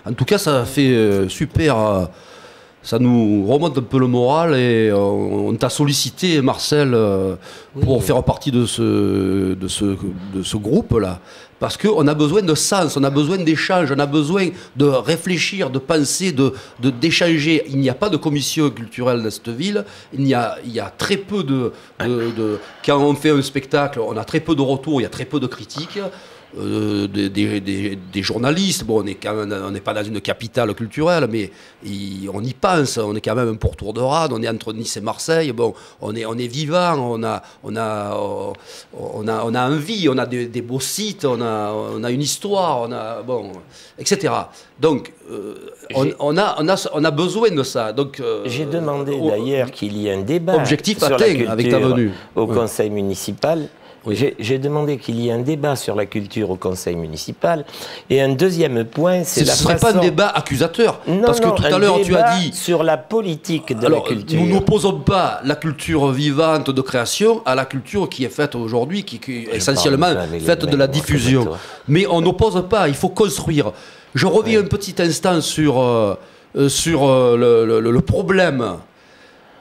En tout cas, ça fait super. Ça nous remonte un peu le moral et on t'a sollicité, Marcel, pour faire partie de ce groupe-là. Parce qu'on a besoin de sens, on a besoin d'échange, on a besoin de réfléchir, de penser, d'échanger. Il n'y a pas de commission culturelle dans cette ville. Il y a très peu quand on fait un spectacle, on a très peu de retours, il y a très peu de critiques. Des journalistes, bon, on n'est pas dans une capitale culturelle, mais on y pense, on est quand même un pourtour de rade, on est entre Nice et Marseille, bon, on est vivant, on a envie, on a des beaux sites, on a une histoire, bon, etc. Donc, on a besoin de ça. Donc, j'ai demandé d'ailleurs qu'il y ait un débat objectif sur la culture avec ta venue au conseil municipal. Oui. J'ai demandé qu'il y ait un débat sur la culture au conseil municipal. Et un deuxième point, c'est la façon... Ce ne serait pas un débat accusateur. Non, parce que tout à l'heure, tu as dit... sur la politique de la culture. Nous n'opposons pas la culture vivante de création à la culture qui est faite aujourd'hui, qui est essentiellement faite de la diffusion. Mais on n'oppose pas, il faut construire. Je reviens un petit instant sur le problème.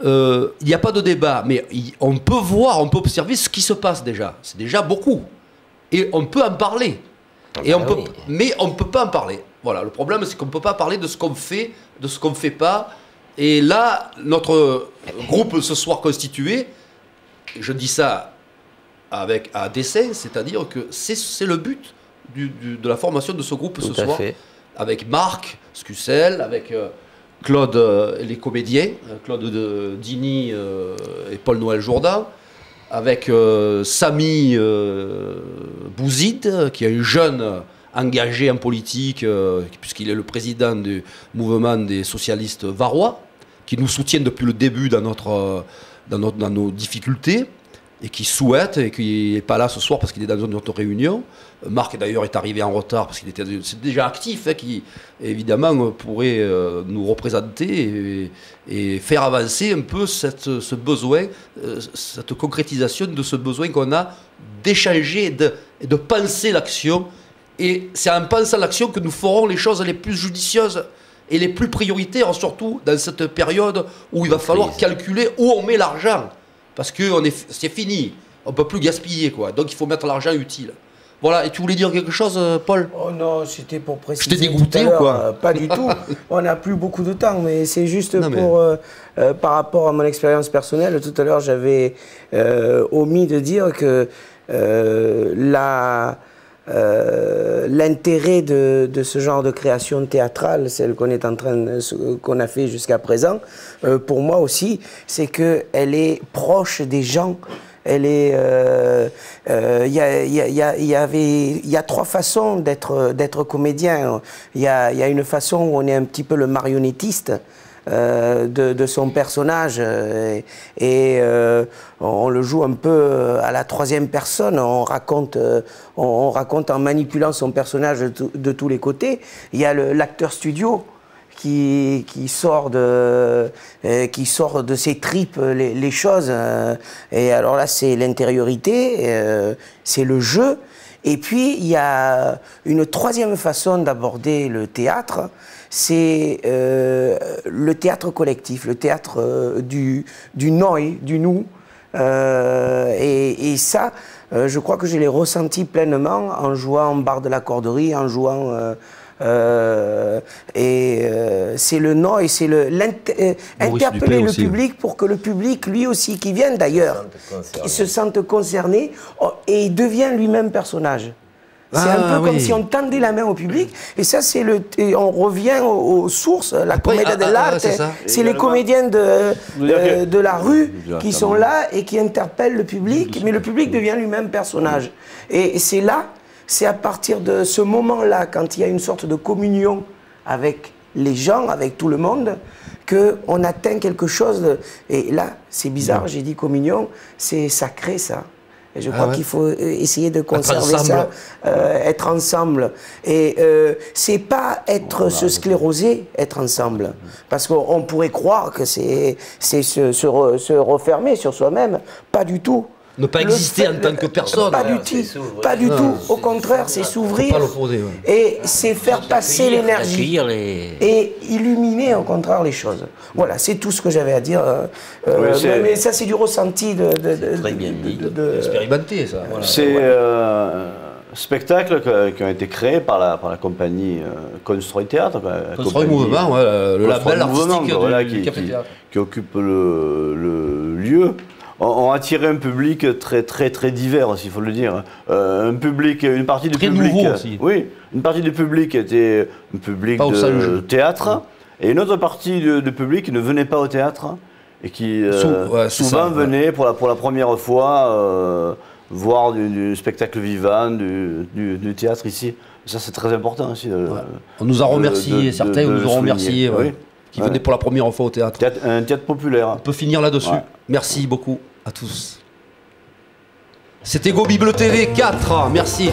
Il n'y a pas de débat, mais on peut voir, on peut observer ce qui se passe déjà. C'est déjà beaucoup. Et on peut en parler. Mais on ne peut pas en parler. Voilà, le problème, c'est qu'on ne peut pas parler de ce qu'on fait, de ce qu'on ne fait pas. Et là, notre groupe ce soir constitué, je dis ça à dessein, c'est-à-dire que c'est le but de la formation de ce groupe ce soir. Avec Marc Scucel, avec... Claude, les comédiens, Claude Dini et Paul-Noël Jourdan, avec Samy Bouzid, qui est un jeune engagé en politique, puisqu'il est le président du mouvement des socialistes varois, qui nous soutient depuis le début dans nos difficultés, et qui souhaite, et qui n'est pas là ce soir parce qu'il est dans une autre réunion. Marc, d'ailleurs, est arrivé en retard parce qu'il était déjà actif, qui, évidemment, pourrait nous représenter et faire avancer un peu ce besoin, cette concrétisation de ce besoin qu'on a d'échanger et de penser l'action. Et c'est en pensant l'action que nous ferons les choses les plus judicieuses et les plus prioritaires, surtout dans cette période où il va falloir calculer où on met l'argent. Parce que c'est fini, on ne peut plus gaspiller, quoi. Donc il faut mettre l'argent utile. Voilà, et tu voulais dire quelque chose, Paul? Oh non, c'était pour préciser. Je t'ai dégoûté ou quoi? Pas du tout, on n'a plus beaucoup de temps, mais c'est juste par rapport à mon expérience personnelle. Tout à l'heure, j'avais omis de dire que l'intérêt de ce genre de création théâtrale, celle qu'on a fait jusqu'à présent, pour moi aussi, c'est qu'elle est proche des gens. Elle est, il y a trois façons d'être comédien. Il y a une façon où on est un petit peu le marionnettiste de son personnage et on le joue un peu à la troisième personne. On raconte en manipulant son personnage de tous les côtés. Il y a l'acteur studio qui sort de ses tripes les choses. Et alors là, c'est l'intériorité, c'est le jeu. Et puis, il y a une troisième façon d'aborder le théâtre, c'est le théâtre collectif, le théâtre du noi, du nous. Et ça, je crois que je l'ai ressenti pleinement en jouant Bar de la Corderie, en jouant... c'est le non et c'est interpeller le public pour que le public, lui aussi, qui vient d'ailleurs, se sente concerné et il devient lui-même personnage. C'est un peu comme si on tendait la main au public. Et ça, on revient aux sources, la comédia dell'arte. C'est les comédiens de la rue qui sont là et qui interpellent le public, mais le public devient lui-même personnage. Et c'est là. C'est à partir de ce moment-là, quand il y a une sorte de communion avec les gens, avec tout le monde, qu'on atteint quelque chose. Et là, c'est bizarre, j'ai dit communion, c'est sacré ça. Et je crois qu'il faut essayer de conserver ça, être ensemble. Et c'est pas se scléroser, être ensemble. Parce qu'on pourrait croire que c'est se refermer sur soi-même. Pas du tout. Ne pas exister en tant que personne. Pas du tout. Au contraire, c'est s'ouvrir. Et c'est faire passer l'énergie. Et illuminer, au contraire, les choses. Voilà, c'est tout ce que j'avais à dire. Mais ça, c'est du ressenti très bien dit. Expérimenté, ça. Voilà. C'est spectacles qui ont été créés par la compagnie Construit Théâtre. Construit Mouvement, le label artistique qui occupe le lieu. Ont attiré un public très divers aussi, il faut le dire. Une partie du public. Très nouveau aussi. Oui, une partie du public était un public de théâtre, et une autre partie du public qui ne venait pas au théâtre et qui souvent venait pour la première fois voir du spectacle vivant, du théâtre ici. Ça, c'est très important aussi. On nous a remercié, certains nous ont remercié, qui venaient pour la première fois au théâtre. Un théâtre populaire. On peut finir là-dessus. Ouais. Merci beaucoup à tous. C'était Go Bible TV 4, merci.